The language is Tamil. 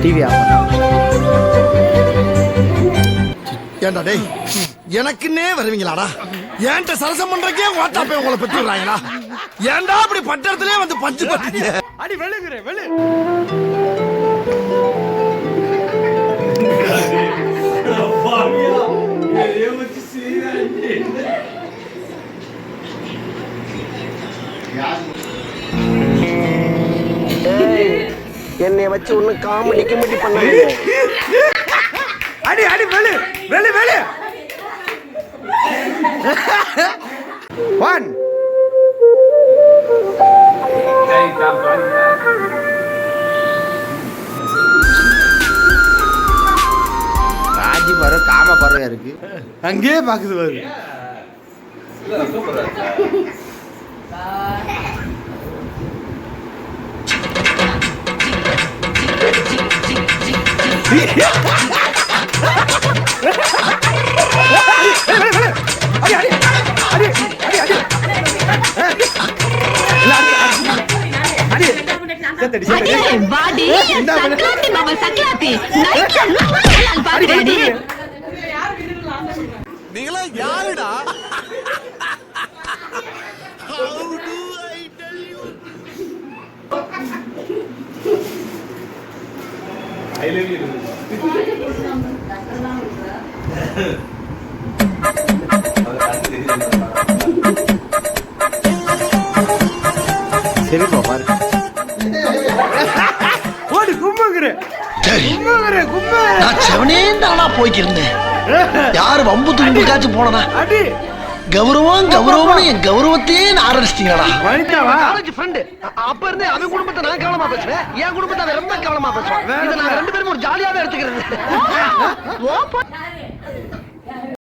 TV off. ஏண்டா டேய், எனக்குன்னே வருவீங்களாடா? ஏன்ட்ட சரசம் பண்றக்கே ஓட்டா போய் உங்களை பெற்று விடுறாங்களா? ஏன்டா அப்படி பட்டத்திலே வந்து பஞ்சு பண்றீங்க? அடி வெளுக்குறே வெளு. என்னைய வச்சு ஒண்ணு காமெடி கிமெடி பண்ண. அடி அடி வெளு வெளு வெளு. 1 ராஜி பாரு காம பாருங்க இருக்கு. அங்கேயே பாக்குது பாரு. நீங்களா யாருடா? I love you. சரி பாரு. ஓடி கும்புங்கற. கும்புங்கற கும்பு. நான் செவனேந்தானா போய்க்கிருந்தேன். யாரு வம்பு தும்புக்காச்சு போனனா? அடி. கௌரவம் கௌரவம்னு என் கௌரவத்தையே ஆரம்பிச்சிட்டீங்கடா. வனிதாவா? College friend. அப்ப இருந்தே அவன் குடும்பத்தை நான் கவனமா பேசுவேன். என் குடும்பத்தை அவன் ரொம்ப கவனமா பேசுவான். இத நான் ரெண்டு பேரும் ஒரு ஜாலியாவே எடுத்துக்கிறது.